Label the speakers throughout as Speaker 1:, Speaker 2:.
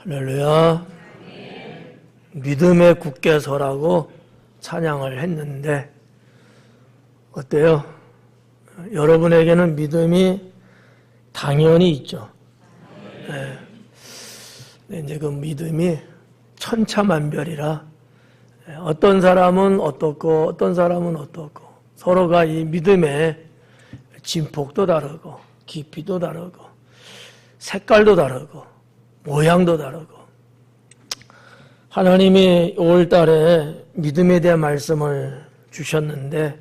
Speaker 1: 할렐루야. 믿음에 굳게 서라고 찬양을 했는데 어때요? 여러분에게는 믿음이 당연히 있죠. 네. 이제 그 믿음이 천차만별이라 어떤 사람은 어떻고 어떤 사람은 어떻고 서로가 이 믿음의 진폭도 다르고 깊이도 다르고 색깔도 다르고 모양도 다르고 하나님이 5월달에 믿음에 대한 말씀을 주셨는데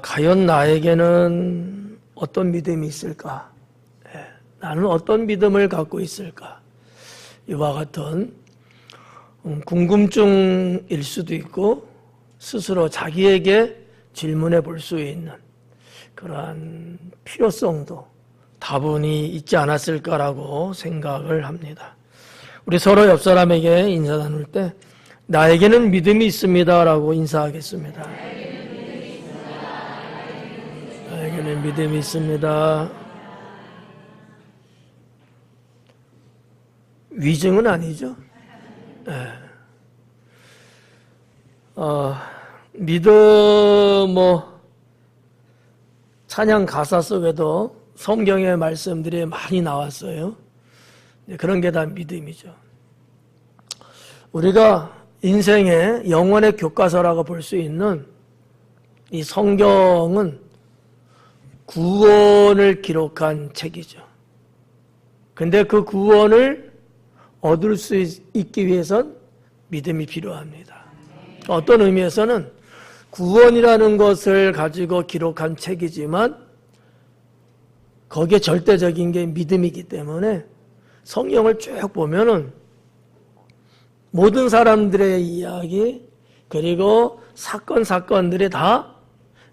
Speaker 1: 과연 나에게는 어떤 믿음이 있을까? 나는 어떤 믿음을 갖고 있을까? 이와 같은 궁금증일 수도 있고 스스로 자기에게 질문해 볼 수 있는 그러한 필요성도 다분히 있지 않았을까라고 생각을 합니다. 우리 서로 옆 사람에게 인사 나눌 때 나에게는 믿음이 있습니다 라고 인사하겠습니다. 나에게는 믿음이 있습니다. 위증은 아니죠. 믿음 찬양 가사 속에도 성경의 말씀들이 많이 나왔어요. 그런 게 다 믿음이죠. 우리가 인생의 영혼의 교과서라고 볼 수 있는 이 성경은 구원을 기록한 책이죠. 근데 그 구원을 얻을 수 있기 위해선 믿음이 필요합니다. 어떤 의미에서는 구원이라는 것을 가지고 기록한 책이지만 거기에 절대적인 게 믿음이기 때문에 성경을 쭉 보면은 모든 사람들의 이야기 그리고 사건들이 다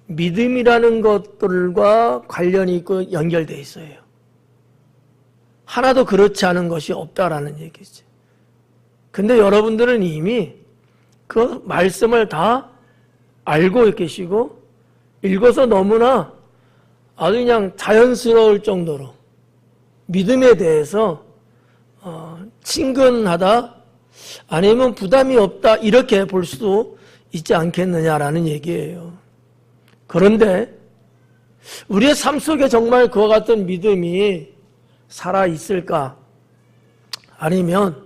Speaker 1: 믿음이라는 것들과 관련이 있고 연결되어 있어요. 하나도 그렇지 않은 것이 없다라는 얘기지. 근데 여러분들은 이미 그 말씀을 다 알고 계시고 읽어서 너무나 아주 그냥 자연스러울 정도로 믿음에 대해서 친근하다 아니면 부담이 없다 이렇게 볼 수도 있지 않겠느냐라는 얘기예요. 그런데 우리의 삶 속에 정말 그와 같은 믿음이 살아있을까? 아니면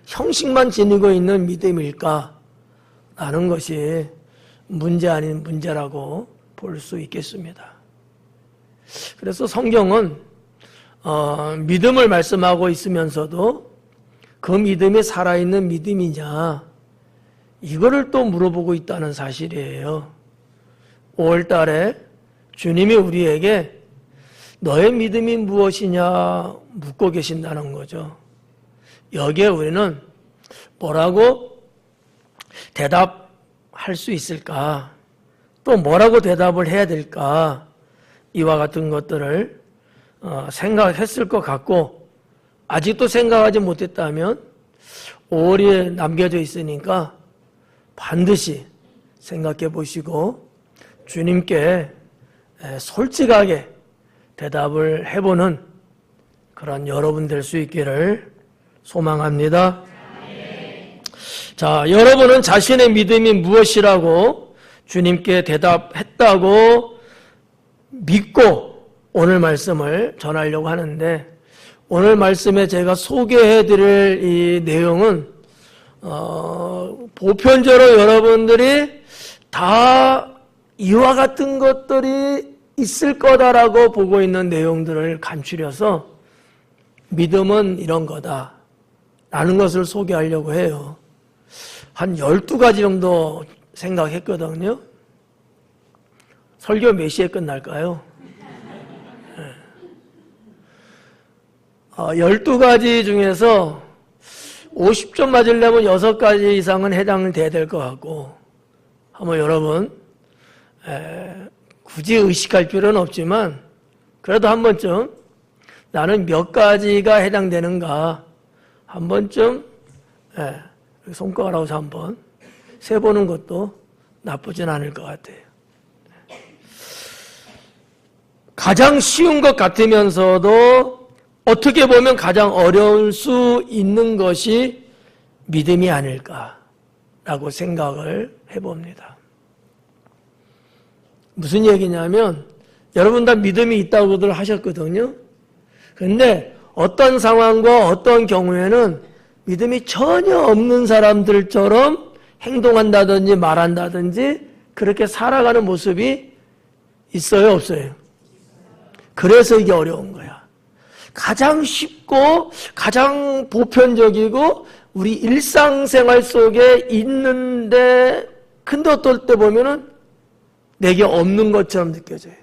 Speaker 1: 형식만 지니고 있는 믿음일까? 라는 것이 문제 아닌 문제라고 볼 수 있겠습니다. 그래서 성경은 믿음을 말씀하고 있으면서도 그 믿음이 살아있는 믿음이냐 이거를 또 물어보고 있다는 사실이에요. 5월달에 주님이 우리에게 너의 믿음이 무엇이냐 묻고 계신다는 거죠. 여기에 우리는 뭐라고 대답할 수 있을까? 또 뭐라고 대답을 해야 될까? 이와 같은 것들을 생각했을 것 같고 아직도 생각하지 못했다면 5월이 남겨져 있으니까 반드시 생각해 보시고 주님께 솔직하게 대답을 해보는 그런 여러분 될 수 있기를 소망합니다. 자, 여러분은 자신의 믿음이 무엇이라고 주님께 대답했다고 믿고 오늘 말씀을 전하려고 하는데 오늘 말씀에 제가 소개해드릴 이 내용은 보편적으로 여러분들이 다 이와 같은 것들이 있을 거다라고 보고 있는 내용들을 간추려서 믿음은 이런 거다 라는 것을 소개하려고 해요. 한 12가지 정도 생각했거든요. 설교 몇 시에 끝날까요? 12가지 중에서 50점 맞으려면 6가지 이상은 해당돼야 될 것 같고 한번 여러분 굳이 의식할 필요는 없지만 그래도 한 번쯤 나는 몇 가지가 해당되는가 한 번쯤 손가락으로 한번 세보는 것도 나쁘진 않을 것 같아요. 가장 쉬운 것 같으면서도 어떻게 보면 가장 어려울 수 있는 것이 믿음이 아닐까라고 생각을 해봅니다. 무슨 얘기냐면 여러분 다 믿음이 있다고들 하셨거든요. 그런데 어떤 상황과 어떤 경우에는 믿음이 전혀 없는 사람들처럼 행동한다든지 말한다든지 그렇게 살아가는 모습이 있어요, 없어요? 그래서 이게 어려운 거야. 가장 쉽고 가장 보편적이고 우리 일상생활 속에 있는데 근데 어떨 때 보면은 내게 없는 것처럼 느껴져요.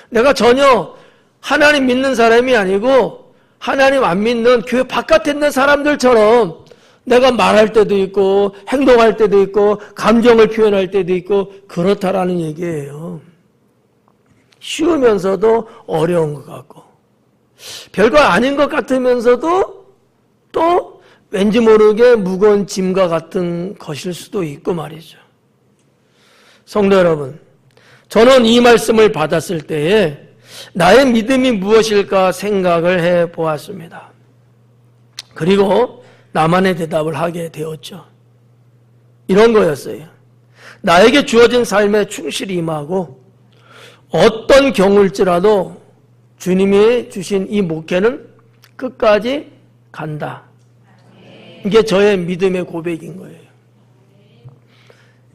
Speaker 1: 내가 전혀 하나님 믿는 사람이 아니고 하나님 안 믿는 교회 바깥에 있는 사람들처럼 내가 말할 때도 있고 행동할 때도 있고 감정을 표현할 때도 있고 그렇다라는 얘기예요. 쉬우면서도 어려운 것 같고 별거 아닌 것 같으면서도 또 왠지 모르게 무거운 짐과 같은 것일 수도 있고 말이죠. 성도 여러분, 저는 이 말씀을 받았을 때에 나의 믿음이 무엇일까 생각을 해보았습니다. 그리고 나만의 대답을 하게 되었죠. 이런 거였어요. 나에게 주어진 삶에 충실히 임하고 어떤 경우일지라도 주님이 주신 이 목회는 끝까지 간다. 이게 저의 믿음의 고백인 거예요.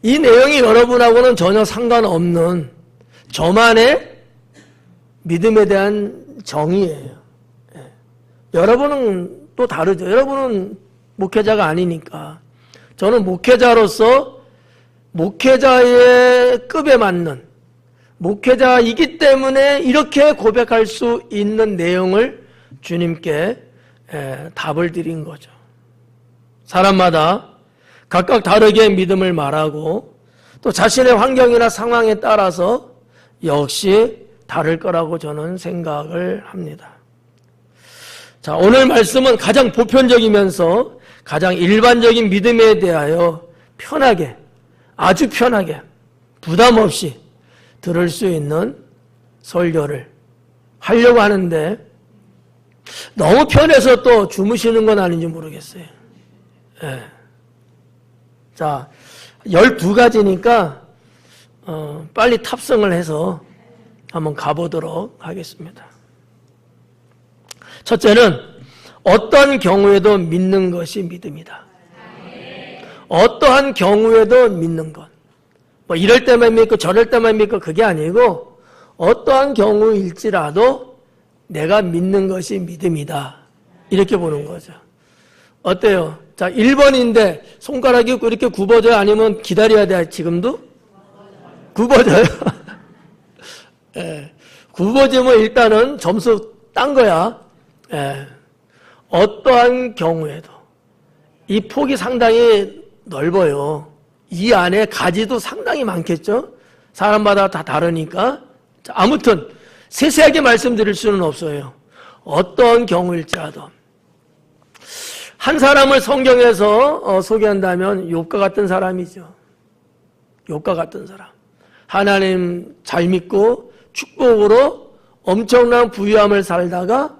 Speaker 1: 이 내용이 여러분하고는 전혀 상관없는 저만의 믿음에 대한 정의예요. 여러분은 또 다르죠. 여러분은 목회자가 아니니까. 저는 목회자로서 목회자의 급에 맞는 목회자이기 때문에 이렇게 고백할 수 있는 내용을 주님께 답을 드린 거죠. 사람마다 각각 다르게 믿음을 말하고 또 자신의 환경이나 상황에 따라서 역시 다를 거라고 저는 생각을 합니다. 자, 오늘 말씀은 가장 보편적이면서 가장 일반적인 믿음에 대하여 편하게, 아주 편하게, 부담 없이 들을 수 있는 설교를 하려고 하는데 너무 편해서 또 주무시는 건 아닌지 모르겠어요. 예. 자, 12가지니까 빨리 탑승을 해서 한번 가보도록 하겠습니다. 첫째는 어떤 경우에도 믿는 것이 믿음이다. 어떠한 경우에도 믿는 것. 뭐 이럴 때만 믿고 저럴 때만 믿고 그게 아니고 어떠한 경우일지라도 내가 믿는 것이 믿음이다. 이렇게 보는 거죠. 어때요? 자, 1번인데 손가락이 이렇게 굽어져요? 아니면 기다려야 돼? 지금도? 굽어져요. 예, 굽어지면 일단은 점수 딴 거야. 예, 어떠한 경우에도 이 폭이 상당히 넓어요. 이 안에 가지도 상당히 많겠죠. 사람마다 다 다르니까. 자, 아무튼 세세하게 말씀드릴 수는 없어요. 어떤 경우일지라도 한 사람을 성경에서 소개한다면 욥과 같은 사람이죠. 욥과 같은 사람. 하나님 잘 믿고 축복으로 엄청난 부유함을 살다가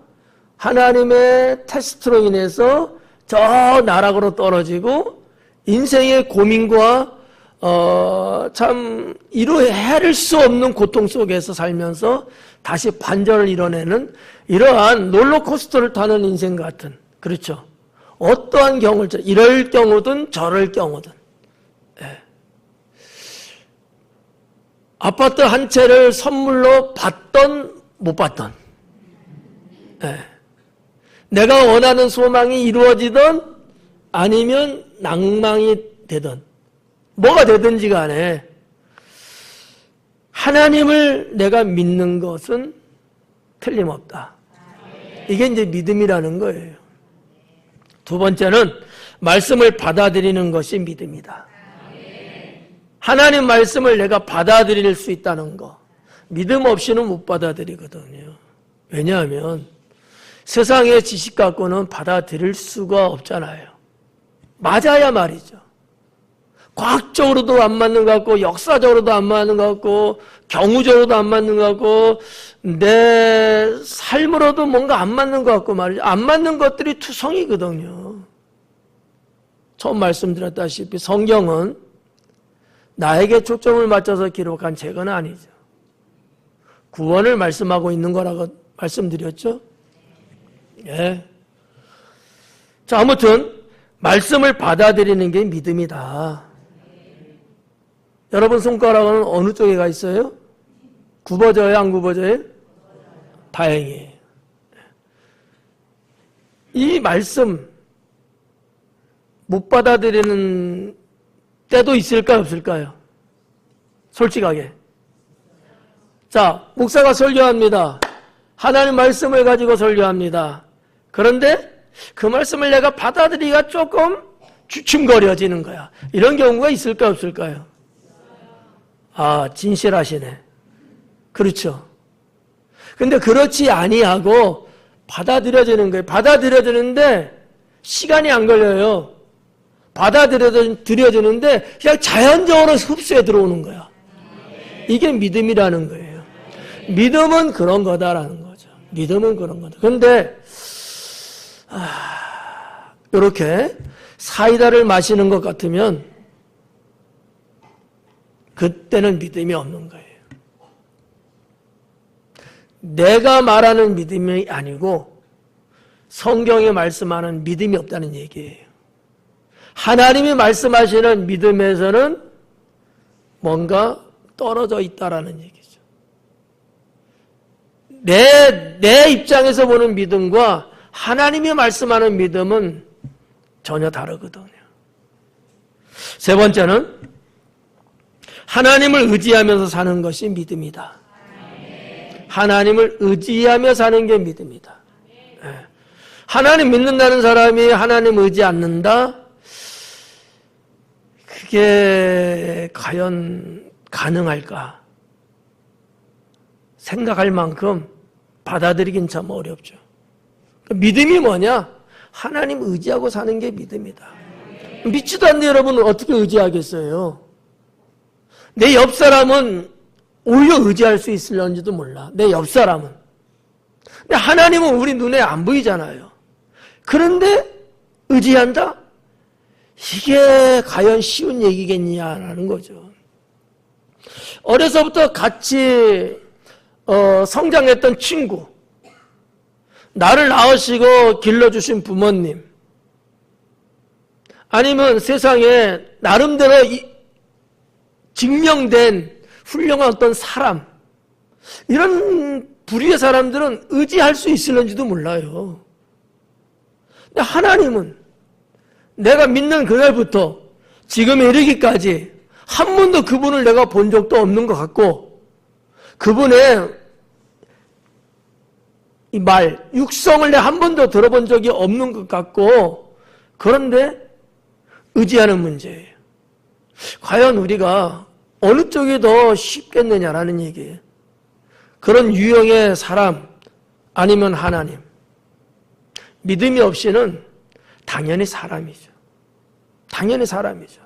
Speaker 1: 하나님의 테스트로 인해서 저 나락으로 떨어지고 인생의 고민과 참 이루 헤아릴 수 없는 고통 속에서 살면서 다시 반전을 이뤄내는 이러한 롤러코스터를 타는 인생 같은, 그렇죠. 어떠한 경우를 이럴 경우든 저럴 경우든. 예. 아파트 한 채를 선물로 받던 못 받던, 예. 내가 원하는 소망이 이루어지던 아니면 낭망이 되던 뭐가 되든지 간에 하나님을 내가 믿는 것은 틀림없다. 이게 이제 믿음이라는 거예요. 두 번째는 말씀을 받아들이는 것이 믿음이다. 하나님 말씀을 내가 받아들일 수 있다는 거. 믿음 없이는 못 받아들이거든요. 왜냐하면 세상의 지식 갖고는 받아들일 수가 없잖아요. 맞아야 말이죠. 과학적으로도 안 맞는 것 같고 역사적으로도 안 맞는 것 같고 경우적으로도 안 맞는 것 같고 내 삶으로도 뭔가 안 맞는 것 같고 말이죠. 안 맞는 것들이 투성이거든요. 처음 말씀드렸다시피 성경은 나에게 초점을 맞춰서 기록한 책은 아니죠. 구원을 말씀하고 있는 거라고 말씀드렸죠. 예. 자, 아무튼 말씀을 받아들이는 게 믿음이다. 여러분 손가락은 어느 쪽에 가 있어요? 굽어져요? 안 굽어져요? 다행이에요. 이 말씀 못 받아들이는 때도 있을까요? 없을까요? 솔직하게. 자, 목사가 설교합니다. 하나님 말씀을 가지고 설교합니다. 그런데 그 말씀을 내가 받아들이기가 조금 주춤거려지는 거야. 이런 경우가 있을까요? 없을까요? 아, 진실하시네. 그렇죠. 근데 그렇지 아니하고 받아들여지는 거예요. 받아들여지는데 시간이 안 걸려요. 받아들여지는데 그냥 자연적으로 흡수해 들어오는 거야. 이게 믿음이라는 거예요. 믿음은 그런 거다라는 거죠. 믿음은 그런 거다. 그런데 이렇게 사이다를 마시는 것 같으면 그때는 믿음이 없는 거예요. 내가 말하는 믿음이 아니고 성경이 말씀하는 믿음이 없다는 얘기예요. 하나님이 말씀하시는 믿음에서는 뭔가 떨어져 있다라는 얘기죠. 내 입장에서 보는 믿음과 하나님이 말씀하는 믿음은 전혀 다르거든요. 세 번째는 하나님을 의지하면서 사는 것이 믿음이다. 하나님을 의지하며 사는 게 믿음이다. 하나님 믿는다는 사람이 하나님 의지 않는다? 그게 과연 가능할까? 생각할 만큼 받아들이긴 참 어렵죠. 믿음이 뭐냐? 하나님 의지하고 사는 게 믿음이다. 믿지도 않는 여러분은 어떻게 의지하겠어요? 내 옆 사람은 오히려 의지할 수 있을런지도 몰라. 내 옆 사람은. 근데 하나님은 우리 눈에 안 보이잖아요. 그런데 의지한다? 이게 과연 쉬운 얘기겠냐라는 거죠. 어려서부터 같이 성장했던 친구, 나를 낳으시고 길러주신 부모님, 아니면 세상에 나름대로 증명된 훌륭한 어떤 사람, 이런 부류의 사람들은 의지할 수 있을는지도 몰라요. 근데 하나님은 내가 믿는 그날부터 지금에 이르기까지 한 번도 그분을 내가 본 적도 없는 것 같고, 그분의 이 말, 육성을 내가 한 번도 들어본 적이 없는 것 같고, 그런데 의지하는 문제예요. 과연 우리가 어느 쪽이 더 쉽겠느냐라는 얘기예요. 그런 유형의 사람 아니면 하나님. 믿음이 없이는 당연히 사람이죠. 당연히 사람이죠.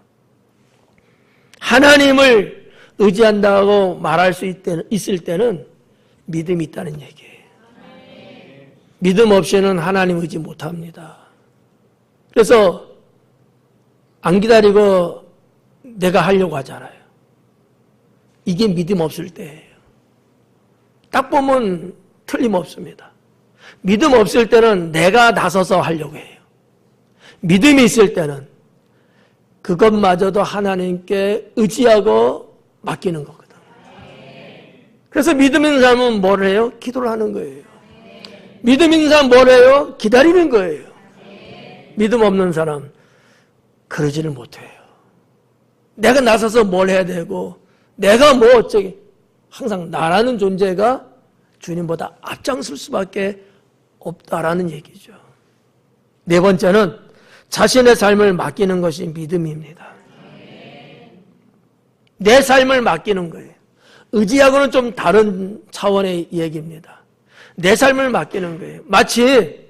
Speaker 1: 하나님을 의지한다고 말할 수 있을 때는 믿음이 있다는 얘기예요. 믿음 없이는 하나님 의지 못합니다. 그래서 안 기다리고 내가 하려고 하잖아요. 이게 믿음 없을 때예요. 딱 보면 틀림없습니다. 믿음 없을 때는 내가 나서서 하려고 해요. 믿음이 있을 때는 그것마저도 하나님께 의지하고 맡기는 거거든요. 그래서 믿음 있는 사람은 뭘 해요? 기도를 하는 거예요. 믿음 있는 사람은 뭘 해요? 기다리는 거예요. 믿음 없는 사람 그러지를 못해요. 내가 나서서 뭘 해야 되고 내가 뭐 어쩌게, 항상 나라는 존재가 주님보다 앞장설 수밖에 없다라는 얘기죠. 네 번째는 자신의 삶을 맡기는 것이 믿음입니다. 내 삶을 맡기는 거예요. 의지하고는 좀 다른 차원의 얘기입니다. 내 삶을 맡기는 거예요. 마치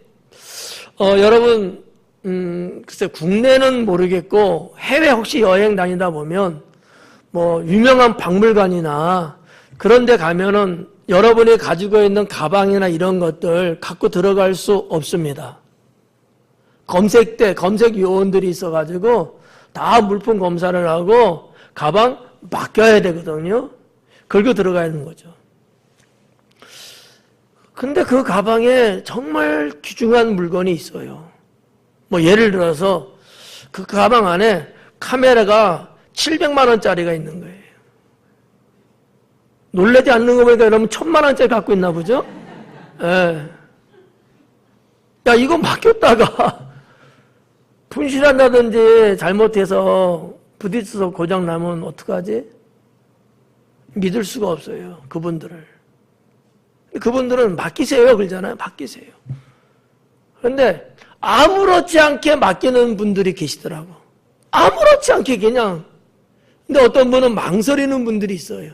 Speaker 1: 여러분 글쎄 국내는 모르겠고 해외 혹시 여행 다니다 보면 뭐 유명한 박물관이나 그런 데 가면은 여러분이 가지고 있는 가방이나 이런 것들 갖고 들어갈 수 없습니다. 검색대, 검색 요원들이 있어가지고 다 물품 검사를 하고 가방 맡겨야 되거든요. 걸고 들어가야 하는 거죠. 근데 그 가방에 정말 귀중한 물건이 있어요. 뭐 예를 들어서 그 가방 안에 카메라가 700만 원짜리가 있는 거예요. 놀라지 않는 거 보니까 여러분 1000만 원짜리 갖고 있나 보죠? 예. 야, 이거 맡겼다가 분실한다든지 잘못해서 부딪혀서 고장 나면 어떡하지? 믿을 수가 없어요. 그분들을. 그분들은 맡기세요 그러잖아요. 맡기세요. 그런데 아무렇지 않게 맡기는 분들이 계시더라고. 아무렇지 않게 그냥. 근데 어떤 분은 망설이는 분들이 있어요.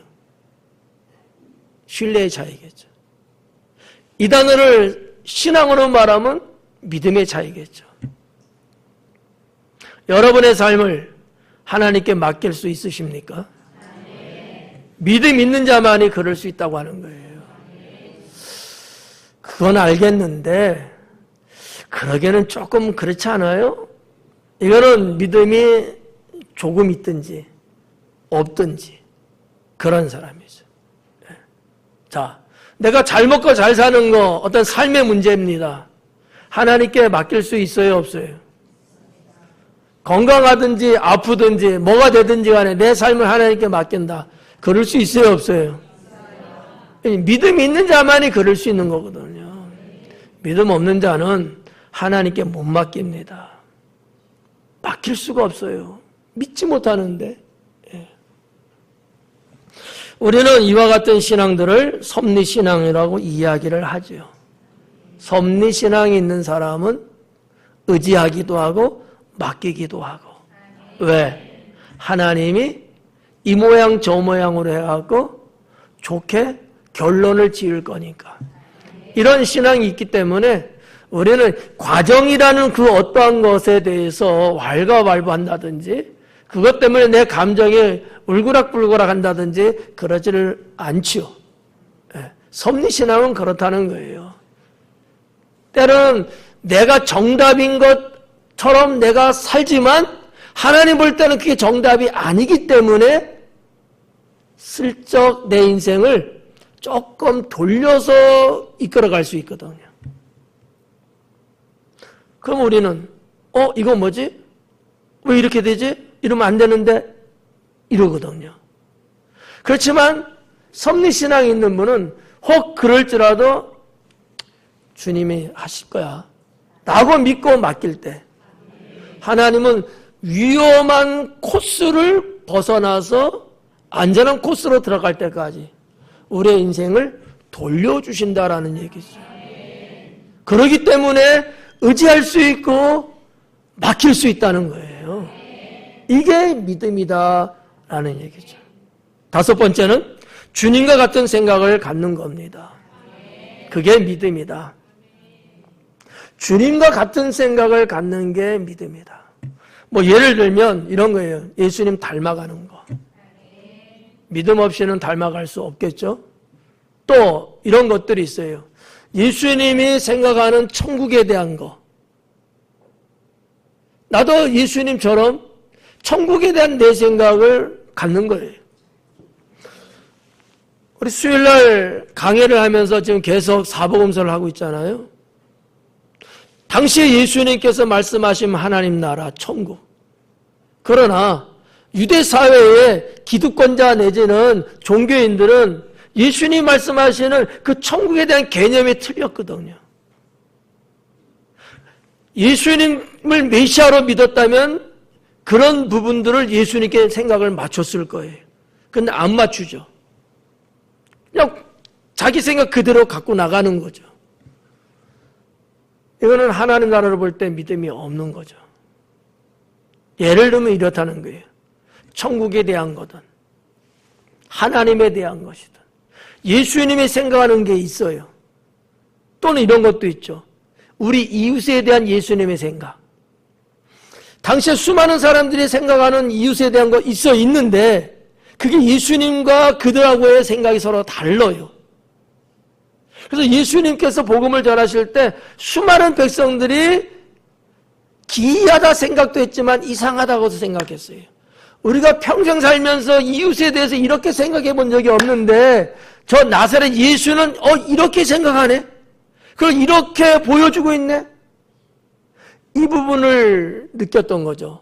Speaker 1: 신뢰의 차이겠죠. 이 단어를 신앙으로 말하면 믿음의 차이겠죠. 여러분의 삶을 하나님께 맡길 수 있으십니까? 믿음 있는 자만이 그럴 수 있다고 하는 거예요. 그건 알겠는데 그러기에는 조금 그렇지 않아요? 이거는 믿음이 조금 있든지 없든지 그런 사람이죠. 자, 내가 잘 먹고 잘 사는 거 어떤 삶의 문제입니다. 하나님께 맡길 수 있어요, 없어요? 건강하든지 아프든지 뭐가 되든지 간에 내 삶을 하나님께 맡긴다. 그럴 수 있어요, 없어요? 믿음이 있는 자만이 그럴 수 있는 거거든요. 믿음 없는 자는 하나님께 못 맡깁니다. 맡길 수가 없어요. 믿지 못하는데. 우리는 이와 같은 신앙들을 섭리신앙이라고 이야기를 하죠. 섭리신앙이 있는 사람은 의지하기도 하고 맡기기도 하고. 왜? 하나님이 이 모양 저 모양으로 해갖고 좋게 결론을 지을 거니까. 이런 신앙이 있기 때문에 우리는 과정이라는 그 어떠한 것에 대해서 왈가왈부한다든지 그것 때문에 내 감정이 울그락불그락 한다든지 그러지를 않지요. 섭리신앙은 그렇다는 거예요. 때로는 내가 정답인 것처럼 내가 살지만 하나님 볼 때는 그게 정답이 아니기 때문에 슬쩍 내 인생을 조금 돌려서 이끌어갈 수 있거든요. 그럼 우리는 이거 뭐지? 왜 이렇게 되지? 이러면 안 되는데 이러거든요. 그렇지만 섭리신앙이 있는 분은 혹 그럴지라도 주님이 하실 거야 라고 믿고 맡길 때 하나님은 위험한 코스를 벗어나서 안전한 코스로 들어갈 때까지 우리의 인생을 돌려주신다라는 얘기죠. 그렇기 때문에 의지할 수 있고 맡길 수 있다는 거예요. 이게 믿음이다라는 얘기죠. 다섯 번째는 주님과 같은 생각을 갖는 겁니다. 그게 믿음이다. 주님과 같은 생각을 갖는 게 믿음이다. 뭐 예를 들면 이런 거예요. 예수님 닮아가는 거. 믿음 없이는 닮아갈 수 없겠죠. 또 이런 것들이 있어요. 예수님이 생각하는 천국에 대한 거. 나도 예수님처럼 천국에 대한 내 생각을 갖는 거예요. 우리 수요일날 강해를 하면서 지금 계속 사복음서를 하고 있잖아요. 당시에 예수님께서 말씀하신 하나님 나라 천국. 그러나 유대 사회의 기득권자 내지는 종교인들은 예수님 말씀하시는 그 천국에 대한 개념이 틀렸거든요. 예수님을 메시아로 믿었다면 그런 부분들을 예수님께 생각을 맞췄을 거예요. 근데 안 맞추죠. 그냥 자기 생각 그대로 갖고 나가는 거죠. 이거는 하나님 나라를 볼 때 믿음이 없는 거죠. 예를 들면 이렇다는 거예요. 천국에 대한 거든 하나님에 대한 것이든 예수님이 생각하는 게 있어요. 또는 이런 것도 있죠. 우리 이웃에 대한 예수님의 생각. 당시에 수많은 사람들이 생각하는 이웃에 대한 거 있는데 그게 예수님과 그들하고의 생각이 서로 달라요. 그래서 예수님께서 복음을 전하실 때 수많은 백성들이 기이하다 생각도 했지만 이상하다고도 생각했어요. 우리가 평생 살면서 이웃에 대해서 이렇게 생각해 본 적이 없는데 저 나사렛 예수는 이렇게 생각하네? 그걸 이렇게 보여주고 있네? 이 부분을 느꼈던 거죠.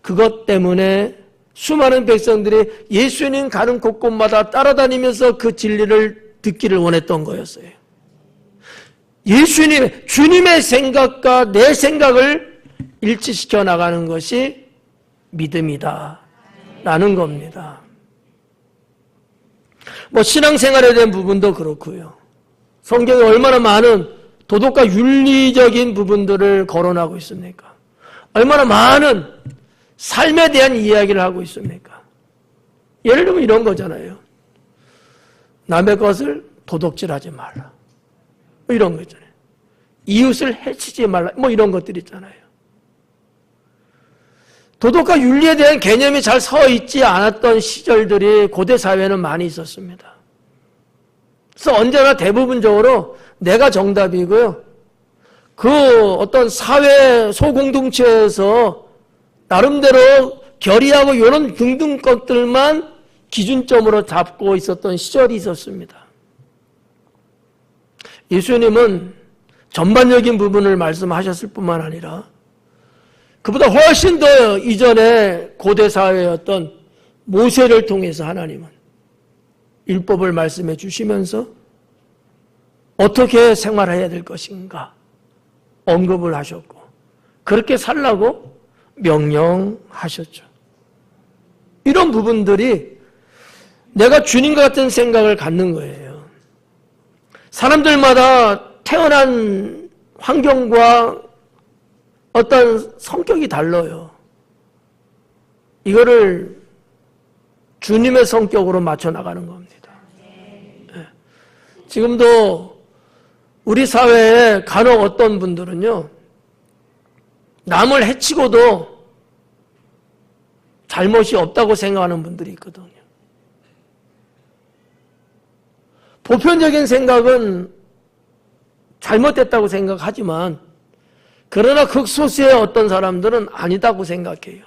Speaker 1: 그것 때문에 수많은 백성들이 예수님 가는 곳곳마다 따라다니면서 그 진리를 듣기를 원했던 거였어요. 주님의 생각과 내 생각을 일치시켜 나가는 것이 믿음이다 라는 겁니다. 신앙생활에 대한 부분도 그렇고요. 성경에 얼마나 많은 도덕과 윤리적인 부분들을 거론하고 있습니까? 얼마나 많은 삶에 대한 이야기를 하고 있습니까? 예를 들면 이런 거잖아요. 남의 것을 도둑질하지 말라. 이런 거 있잖아요. 이웃을 해치지 말라. 이런 것들 있잖아요. 도덕과 윤리에 대한 개념이 잘 서 있지 않았던 시절들이 고대 사회에는 많이 있었습니다. 그래서 언제나 대부분적으로 내가 정답이고요. 그 어떤 사회 소공동체에서 나름대로 결의하고 이런 등등 것들만 기준점으로 잡고 있었던 시절이 있었습니다. 예수님은 전반적인 부분을 말씀하셨을 뿐만 아니라 그보다 훨씬 더 이전에 고대 사회였던 모세를 통해서 하나님은 율법을 말씀해 주시면서 어떻게 생활해야 될 것인가 언급을 하셨고 그렇게 살라고 명령하셨죠. 이런 부분들이 내가 주님과 같은 생각을 갖는 거예요. 사람들마다 태어난 환경과 어떤 성격이 달라요. 이거를 주님의 성격으로 맞춰 나가는 겁니다. 네. 지금도 우리 사회에 간혹 어떤 분들은요, 남을 해치고도 잘못이 없다고 생각하는 분들이 있거든요. 보편적인 생각은 잘못됐다고 생각하지만 그러나 극소수의 어떤 사람들은 아니다고 생각해요.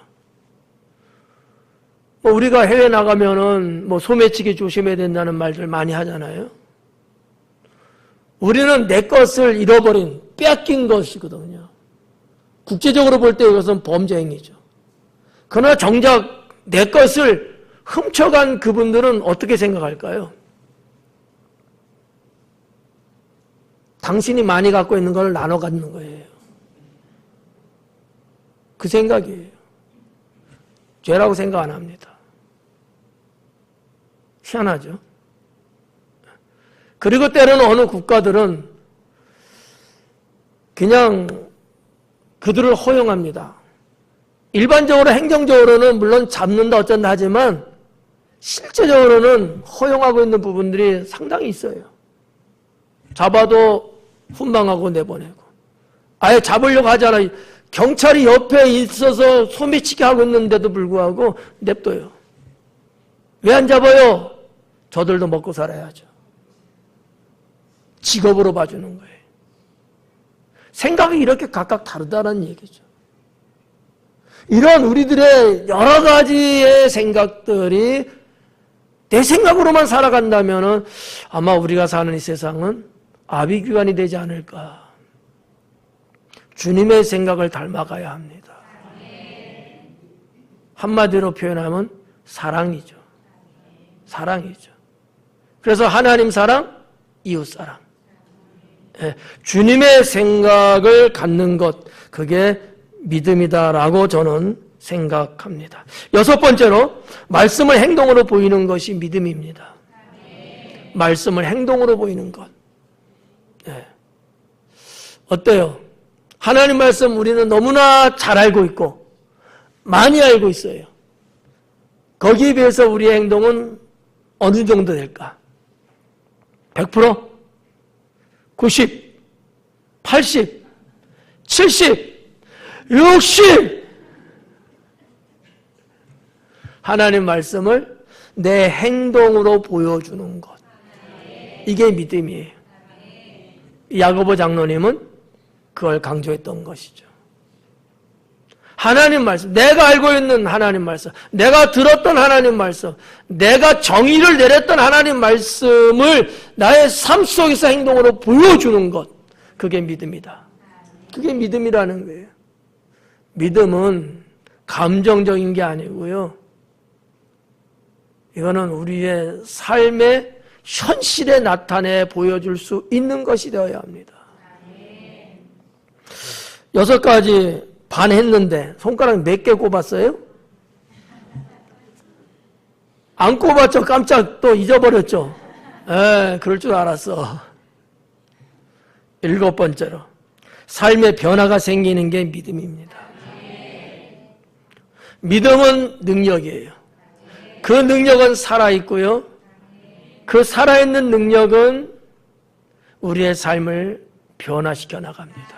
Speaker 1: 우리가 해외 나가면은 소매치기 조심해야 된다는 말들 많이 하잖아요. 우리는 내 것을 잃어버린, 뺏긴 것이거든요. 국제적으로 볼 때 이것은 범죄 행위죠. 그러나 정작 내 것을 훔쳐간 그분들은 어떻게 생각할까요? 당신이 많이 갖고 있는 걸 나눠 갖는 거예요. 그 생각이에요. 죄라고 생각 안 합니다. 희한하죠? 그리고 때로는 어느 국가들은 그냥 그들을 허용합니다. 일반적으로 행정적으로는 물론 잡는다 어쩐다 하지만 실제적으로는 허용하고 있는 부분들이 상당히 있어요. 잡아도 훈방하고 내보내고 아예 잡으려고 하잖아요. 경찰이 옆에 있어서 소매치기 하고 있는데도 불구하고 냅둬요. 왜 안 잡아요? 저들도 먹고 살아야죠. 직업으로 봐주는 거예요. 생각이 이렇게 각각 다르다는 얘기죠. 이런 우리들의 여러 가지의 생각들이 내 생각으로만 살아간다면 아마 우리가 사는 이 세상은 아비규환이 되지 않을까. 주님의 생각을 닮아가야 합니다. 한마디로 표현하면 사랑이죠. 사랑이죠. 그래서 하나님 사랑, 이웃 사랑. 주님의 생각을 갖는 것, 그게 믿음이다라고 저는 생각합니다. 여섯 번째로 말씀을 행동으로 보이는 것이 믿음입니다. 말씀을 행동으로 보이는 것. 어때요? 하나님 말씀 우리는 너무나 잘 알고 있고 많이 알고 있어요. 거기에 비해서 우리의 행동은 어느 정도 될까? 100%? 90? 80? 70? 60? 하나님 말씀을 내 행동으로 보여주는 것. 이게 믿음이에요. 야고보 장로님은 그걸 강조했던 것이죠. 하나님 말씀, 내가 알고 있는 하나님 말씀, 내가 들었던 하나님 말씀, 내가 정의를 내렸던 하나님 말씀을 나의 삶 속에서 행동으로 보여주는 것, 그게 믿음이다. 그게 믿음이라는 거예요. 믿음은 감정적인 게 아니고요. 이거는 우리의 삶의 현실에 나타내 보여줄 수 있는 것이 되어야 합니다. 6가지 반 했는데 손가락 몇 개 꼽았어요? 안 꼽았죠? 깜짝 또 잊어버렸죠? 그럴 줄 알았어. 7번째로 삶의 변화가 생기는 게 믿음입니다. 믿음은 능력이에요. 그 능력은 살아있고요. 그 살아있는 능력은 우리의 삶을 변화시켜 나갑니다.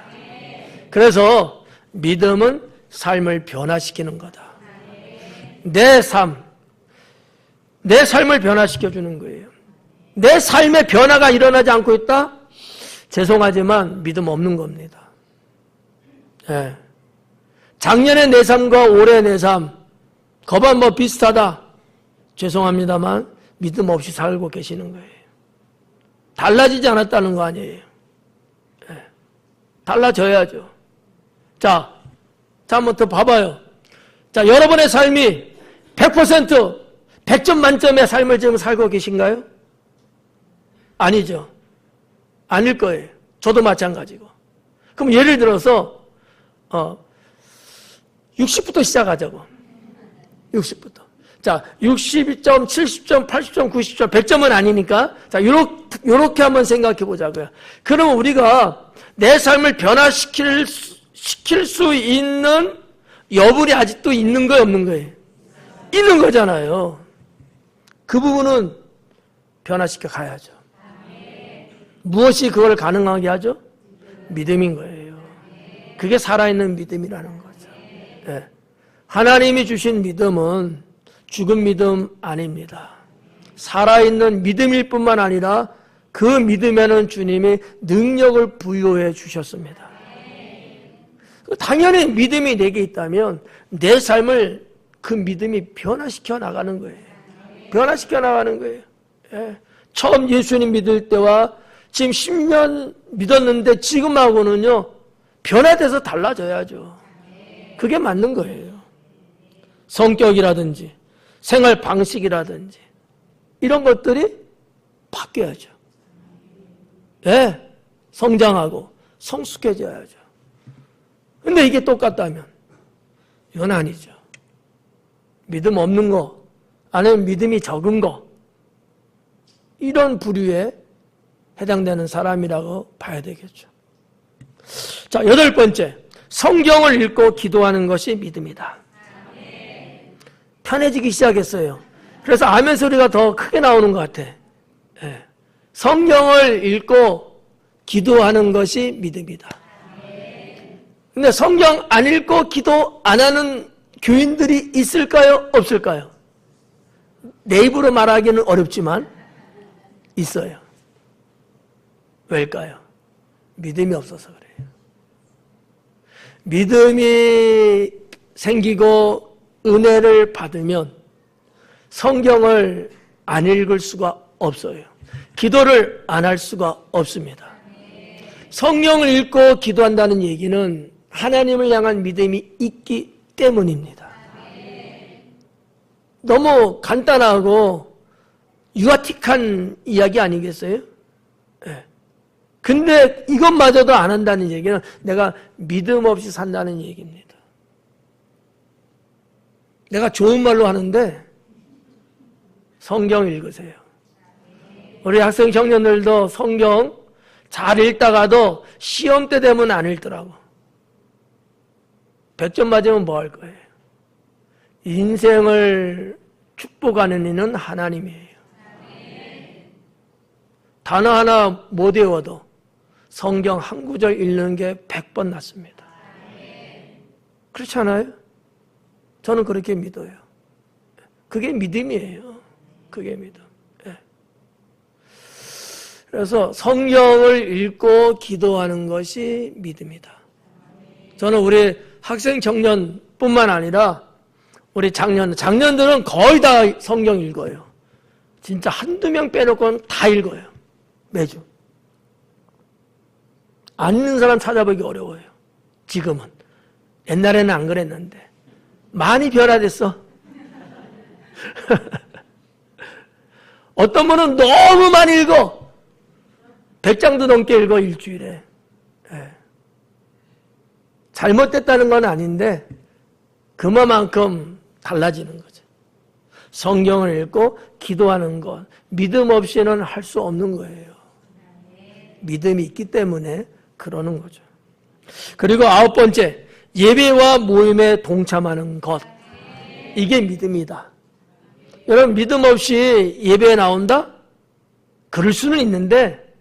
Speaker 1: 그래서 믿음은 삶을 변화시키는 거다. 내 삶을 변화시켜 주는 거예요. 내 삶의 변화가 일어나지 않고 있다? 죄송하지만 믿음 없는 겁니다. 네. 작년의 내 삶과 올해 내 삶, 거반 뭐 비슷하다. 죄송합니다만 믿음 없이 살고 계시는 거예요. 달라지지 않았다는 거 아니에요. 네. 달라져야죠. 자, 한번 더 봐봐요. 자, 여러분의 삶이 100%, 100점 만점의 삶을 지금 살고 계신가요? 아니죠. 아닐 거예요. 저도 마찬가지고. 그럼 예를 들어서 60부터 시작하자고. 60부터. 자, 60점, 70점, 80점, 90점, 100점은 아니니까 자, 요렇게 한번 생각해 보자고요. 그러면 우리가 내 삶을 변화시킬 수 있는 여분이 아직도 있는 거예요, 없는 거예요? 있는 거잖아요. 그 부분은 변화시켜 가야죠. 무엇이 그걸 가능하게 하죠? 믿음인 거예요. 그게 살아있는 믿음이라는 거죠. 네. 하나님이 주신 믿음은 죽은 믿음 아닙니다. 살아있는 믿음일 뿐만 아니라 그 믿음에는 주님이 능력을 부여해 주셨습니다. 당연히 믿음이 내게 있다면 내 삶을 그 믿음이 변화시켜 나가는 거예요. 변화시켜 나가는 거예요. 예. 처음 예수님 믿을 때와 지금 10년 믿었는데 지금하고는요 변화돼서 달라져야죠. 그게 맞는 거예요. 성격이라든지 생활 방식이라든지 이런 것들이 바뀌어야죠. 예. 성장하고 성숙해져야죠. 근데 이게 똑같다면 이건 아니죠. 믿음 없는 거, 아니면 믿음이 적은 거, 이런 부류에 해당되는 사람이라고 봐야 되겠죠. 자, 8번째, 성경을 읽고 기도하는 것이 믿음이다. 편해지기 시작했어요. 그래서 아멘 소리가 더 크게 나오는 것 같아. 예. 성경을 읽고 기도하는 것이 믿음이다. 근데 성경 안 읽고 기도 안 하는 교인들이 있을까요? 없을까요? 내 입으로 말하기는 어렵지만 있어요. 왜일까요? 믿음이 없어서 그래요. 믿음이 생기고 은혜를 받으면 성경을 안 읽을 수가 없어요. 기도를 안 할 수가 없습니다. 성경을 읽고 기도한다는 얘기는 하나님을 향한 믿음이 있기 때문입니다. 너무 간단하고 유아틱한 이야기 아니겠어요? 네. 근데 이것마저도 안 한다는 얘기는 내가 믿음 없이 산다는 얘기입니다. 내가 좋은 말로 하는데 성경 읽으세요. 우리 학생 청년들도 성경 잘 읽다가도 시험 때 되면 안 읽더라고. 100점 맞으면 뭐 할 거예요? 인생을 축복하는 이는 하나님이에요. 단어 하나 못 외워도 성경 한 구절 읽는 게 100번 낫습니다. 그렇지 않아요? 저는 그렇게 믿어요. 그게 믿음이에요. 그게 믿음. 예. 그래서 성경을 읽고 기도하는 것이 믿음이다. 저는 우리 학생 청년뿐만 아니라 우리 장년들은 거의 다 성경 읽어요. 진짜 한두 명 빼놓고는 다 읽어요. 매주. 안 읽는 사람 찾아보기 어려워요. 지금은. 옛날에는 안 그랬는데. 많이 변화됐어. 어떤 분은 너무 많이 읽어. 100장도 넘게 읽어, 일주일에. 예. 잘못됐다는 건 아닌데 그만큼 달라지는 거죠. 성경을 읽고 기도하는 것, 믿음 없이는 할 수 없는 거예요. 믿음이 있기 때문에 그러는 거죠. 그리고 9번째, 예배와 모임에 동참하는 것. 이게 믿음이다. 여러분, 믿음 없이 예배에 나온다? 그럴 수는 있는데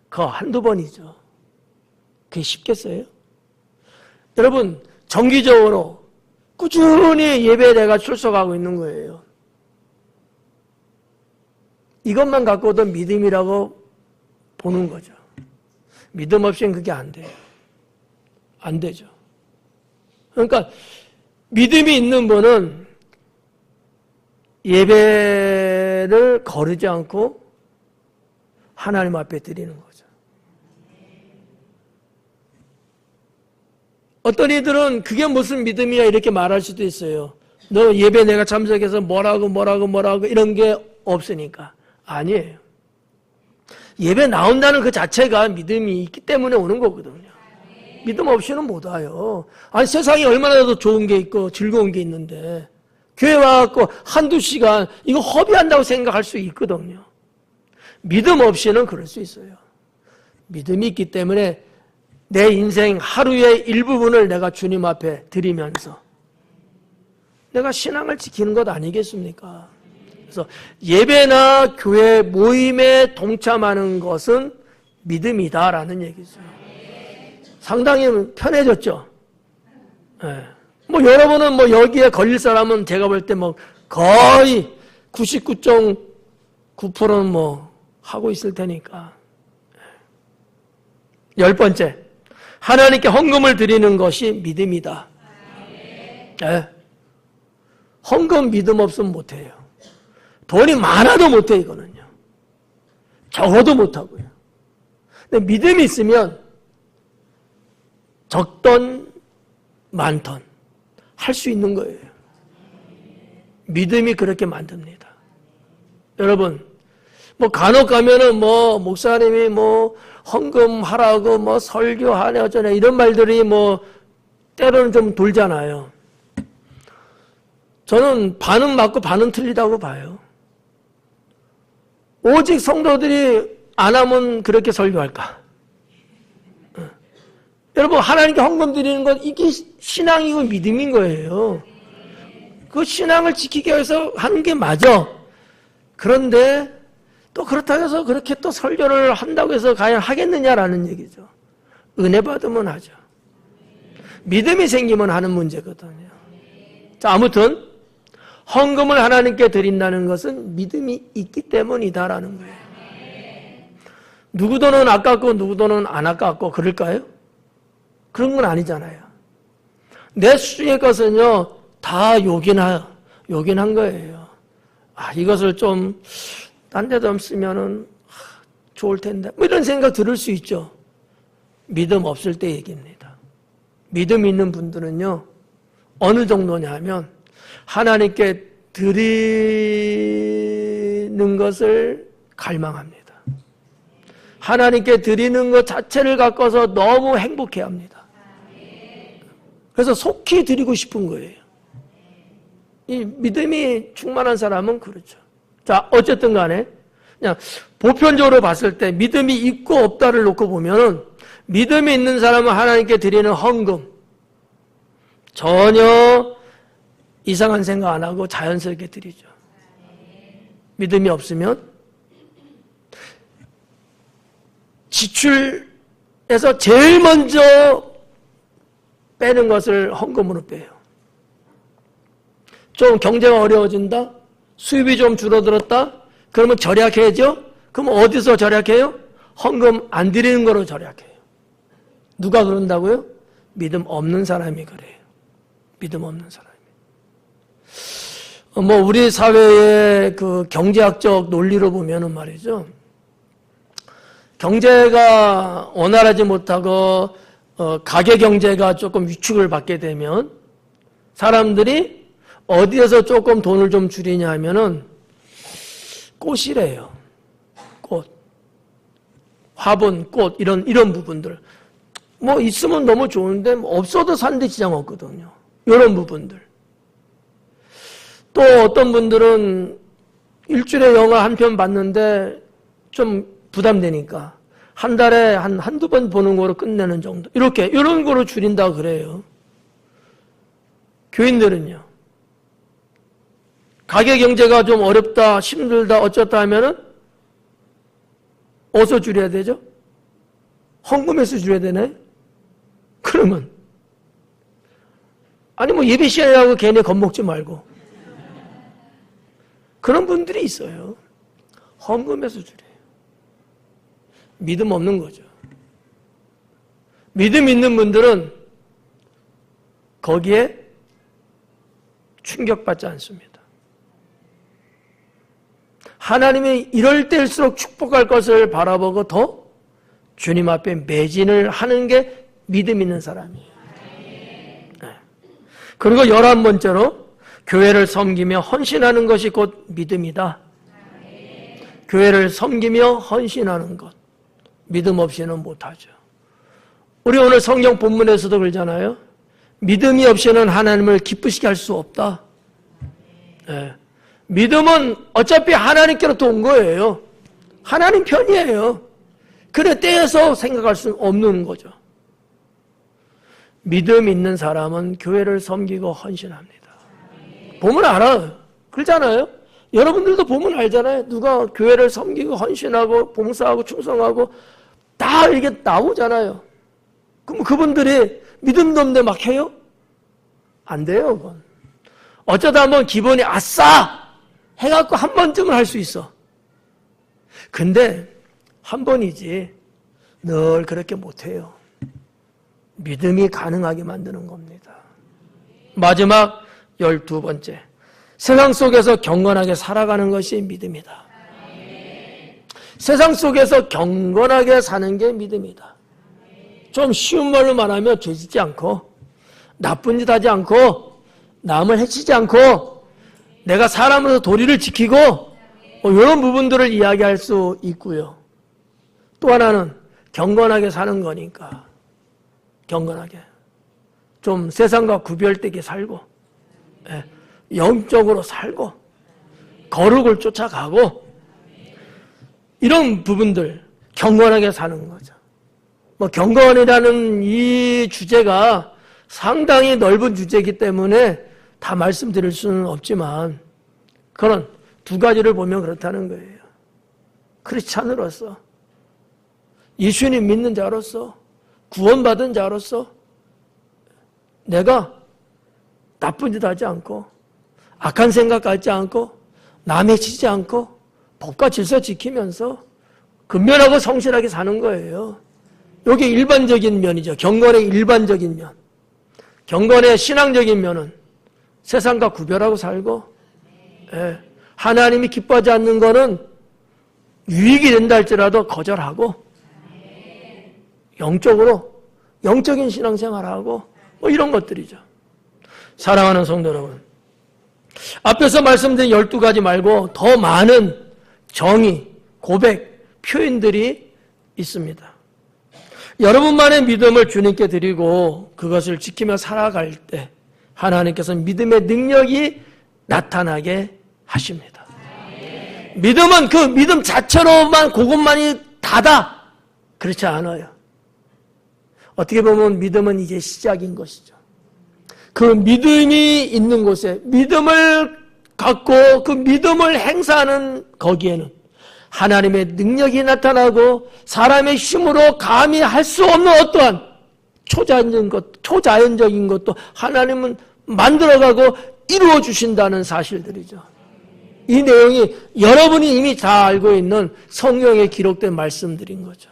Speaker 1: 그거 한두 번이죠. 그게 쉽겠어요? 여러분, 정기적으로 꾸준히 예배에 내가 출석하고 있는 거예요. 이것만 갖고도 믿음이라고 보는 거죠. 믿음 없이는 그게 안 돼요. 안 되죠. 그러니까 믿음이 있는 분은 예배를 거르지 않고 하나님 앞에 드리는 거죠. 어떤 이들은 그게 무슨 믿음이야 이렇게 말할 수도 있어요. 너 예배 내가 참석해서 뭐라고 이런 게 없으니까. 아니에요. 예배 나온다는 그 자체가 믿음이 있기 때문에 오는 거거든요. 믿음 없이는 못 와요. 아니, 세상에 얼마나 더 좋은 게 있고 즐거운 게 있는데 교회 와갖고 한두 시간 이거 허비한다고 생각할 수 있거든요. 믿음 없이는 그럴 수 있어요. 믿음이 있기 때문에 내 인생 하루의 일부분을 내가 주님 앞에 드리면서 내가 신앙을 지키는 것 아니겠습니까? 그래서 예배나 교회 모임에 동참하는 것은 믿음이다라는 얘기죠. 상당히 편해졌죠. 네. 뭐 여러분은 뭐 여기에 걸릴 사람은 제가 볼 때 뭐 거의 99.9%는 뭐 하고 있을 테니까. 10번째, 하나님께 헌금을 드리는 것이 믿음이다. 네. 헌금 믿음 없으면 못해요. 돈이 많아도 못해 이거는요. 적어도 못하고요. 근데 믿음이 있으면 적던 많던 할 수 있는 거예요. 믿음이 그렇게 만듭니다. 여러분, 뭐 간혹 가면은 뭐 목사님이 뭐 헌금하라고 뭐 설교하네 어쩌네 이런 말들이 뭐 때로는 좀 돌잖아요. 저는 반은 맞고 반은 틀리다고 봐요. 오직 성도들이 안 하면 그렇게 설교할까? 여러분, 하나님께 헌금 드리는 건 이게 신앙이고 믿음인 거예요. 그 신앙을 지키기 위해서 하는 게 맞아. 그런데 또 그렇다고 해서 그렇게 또 설교를 한다고 해서 과연 하겠느냐라는 얘기죠. 은혜 받으면 하죠. 믿음이 생기면 하는 문제거든요. 자, 아무튼 헌금을 하나님께 드린다는 것은 믿음이 있기 때문이다라는 거예요. 누구 돈은 아깝고 누구 돈은 안 아깝고 그럴까요? 그런 건 아니잖아요. 내 수중의 것은요 다 요긴한 거예요. 아, 이것을 좀 딴 데 좀 쓰면은 좋을 텐데 뭐 이런 생각 들을 수 있죠. 믿음 없을 때 얘기입니다. 믿음 있는 분들은요 어느 정도냐 하면 하나님께 드리는 것을 갈망합니다. 하나님께 드리는 것 자체를 갖고서 너무 행복해합니다. 그래서 속히 드리고 싶은 거예요. 이 믿음이 충만한 사람은 그렇죠. 자, 어쨌든 간에 그냥 보편적으로 봤을 때 믿음이 있고 없다를 놓고 보면은 믿음이 있는 사람은 하나님께 드리는 헌금 전혀 이상한 생각 안 하고 자연스럽게 드리죠. 믿음이 없으면 지출에서 제일 먼저 빼는 것을 헌금으로 빼요. 좀 경제가 어려워진다? 수입이 좀 줄어들었다? 그러면 절약해야죠? 그럼 어디서 절약해요? 헌금 안 드리는 거로 절약해요. 누가 그런다고요? 믿음 없는 사람이 그래요. 믿음 없는 사람이. 우리 사회의 그 경제학적 논리로 보면은 말이죠. 경제가 원활하지 못하고 가계 경제가 조금 위축을 받게 되면 사람들이 어디에서 조금 돈을 좀 줄이냐 하면은 꽃이래요. 꽃. 화분, 꽃, 이런 부분들. 있으면 너무 좋은데, 없어도 사는데 지장 없거든요. 이런 부분들. 또 어떤 분들은 일주일에 영화 한 편 봤는데 좀 부담되니까 한 달에 한두 번 보는 거로 끝내는 정도. 이런 거로 줄인다고 그래요. 교인들은요. 가계 경제가 좀 어렵다, 힘들다, 어쩌다 하면은 어디서 줄여야 되죠? 헌금에서 줄여야 되네? 그러면 예배 시간이라고 괜히 겁먹지 말고 그런 분들이 있어요. 헌금에서 줄여요. 믿음 없는 거죠. 믿음 있는 분들은 거기에 충격받지 않습니다. 하나님이 이럴 때일수록 축복할 것을 바라보고 더 주님 앞에 매진을 하는 게 믿음 있는 사람이에요. 네. 그리고 11번째로 교회를 섬기며 헌신하는 것이 곧 믿음이다. 교회를 섬기며 헌신하는 것. 믿음 없이는 못하죠. 우리 오늘 성경 본문에서도 그러잖아요. 믿음이 없이는 하나님을 기쁘시게 할 수 없다. 네. 믿음은 어차피 하나님께로부터 온 거예요. 하나님 편이에요. 그래 떼어서 생각할 수는 없는 거죠. 믿음 있는 사람은 교회를 섬기고 헌신합니다. 보면 알아요. 그렇잖아요. 여러분들도 보면 알잖아요. 누가 교회를 섬기고 헌신하고 봉사하고 충성하고 다 이게 나오잖아요. 그럼 그분들이 믿음도 없는데 막 해요? 안 돼요. 그건. 어쩌다 한번 기분이 아싸! 해갖고 한 번쯤은 할 수 있어. 근데 한 번이지 늘 그렇게 못해요. 믿음이 가능하게 만드는 겁니다. 마지막 12번째. 세상 속에서 경건하게 살아가는 것이 믿음이다. 세상 속에서 경건하게 사는 게 믿음이다. 좀 쉬운 말로 말하면 죄짓지 않고 나쁜 짓 하지 않고 남을 해치지 않고 내가 사람으로서 도리를 지키고 이런 부분들을 이야기할 수 있고요. 또 하나는 경건하게 사는 거니까 경건하게 좀 세상과 구별되게 살고 영적으로 살고 거룩을 쫓아가고 이런 부분들 경건하게 사는 거죠. 경건이라는 이 주제가 상당히 넓은 주제이기 때문에 다 말씀드릴 수는 없지만 그런 두 가지를 보면 그렇다는 거예요. 크리스찬으로서 예수님 믿는 자로서 구원받은 자로서 내가 나쁜 짓 하지 않고 악한 생각 갖지 않고 남 해치지 않고 법과 질서 지키면서 근면하고 성실하게 사는 거예요. 이게 일반적인 면이죠. 경건의 일반적인 면. 경건의 신앙적인 면은 세상과 구별하고 살고 하나님이 기뻐하지 않는 거는 유익이 된다 할지라도 거절하고 영적인 신앙생활하고 이런 것들이죠. 사랑하는 성도 여러분, 앞에서 말씀드린 12가지 말고 더 많은 정의, 고백, 표현들이 있습니다. 여러분만의 믿음을 주님께 드리고 그것을 지키며 살아갈 때 하나님께서는 믿음의 능력이 나타나게 하십니다. 믿음은 그 믿음 자체로만 그것만이 다다. 그렇지 않아요. 어떻게 보면 믿음은 이제 시작인 것이죠. 그 믿음이 있는 곳에 믿음을 갖고 그 믿음을 행사하는 거기에는 하나님의 능력이 나타나고 사람의 힘으로 감히 할 수 없는 어떠한 초자연적인 것도 하나님은 만들어가고 이루어 주신다는 사실들이죠. 이 내용이 여러분이 이미 다 알고 있는 성경에 기록된 말씀들인 거죠.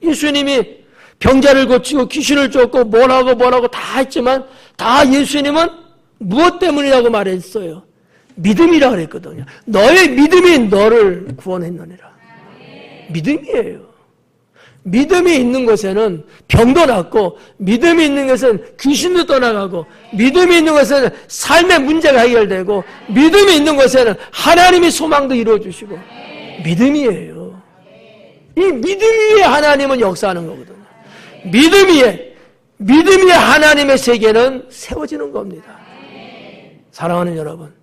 Speaker 1: 예수님이 병자를 고치고 귀신을 쫓고 뭐라고 다 했지만 다 예수님은 무엇 때문이라고 말했어요? 믿음이라 그랬거든요. 너의 믿음이 너를 구원했느니라. 믿음이에요. 믿음이 있는 곳에는 병도 낫고, 믿음이 있는 것은 귀신도 떠나가고, 믿음이 있는 것에는 삶의 문제가 해결되고, 믿음이 있는 곳에는 하나님의 소망도 이루어주시고, 믿음이에요. 이 믿음 위에 하나님은 역사하는 거거든요. 믿음 위에 하나님의 세계는 세워지는 겁니다. 사랑하는 여러분,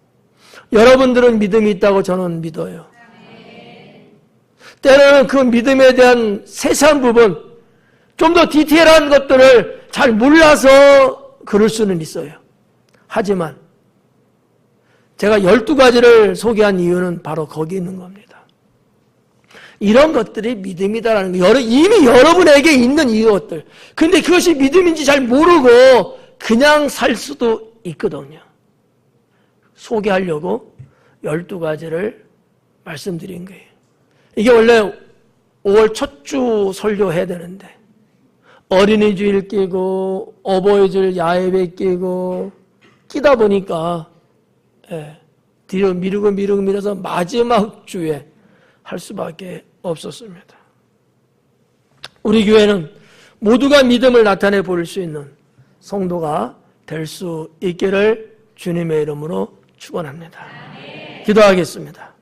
Speaker 1: 여러분들은 믿음이 있다고 저는 믿어요. 때로는 그 믿음에 대한 세세한 부분, 좀 더 디테일한 것들을 잘 몰라서 그럴 수는 있어요. 하지만 제가 12가지를 소개한 이유는 바로 거기 있는 겁니다. 이런 것들이 믿음이다라는 거, 이미 여러분에게 있는 이것들. 근데 그것이 믿음인지 잘 모르고 그냥 살 수도 있거든요. 소개하려고 12가지를 말씀드린 거예요. 이게 원래 5월 첫 주 설교해야 되는데 어린이 주일 끼고 어버이주일 야외배 끼고 끼다 보니까 뒤로 미루서 마지막 주에 할 수밖에 없었습니다. 우리 교회는 모두가 믿음을 나타내 보일 수 있는 성도가 될 수 있기를 주님의 이름으로 축원합니다. 기도하겠습니다.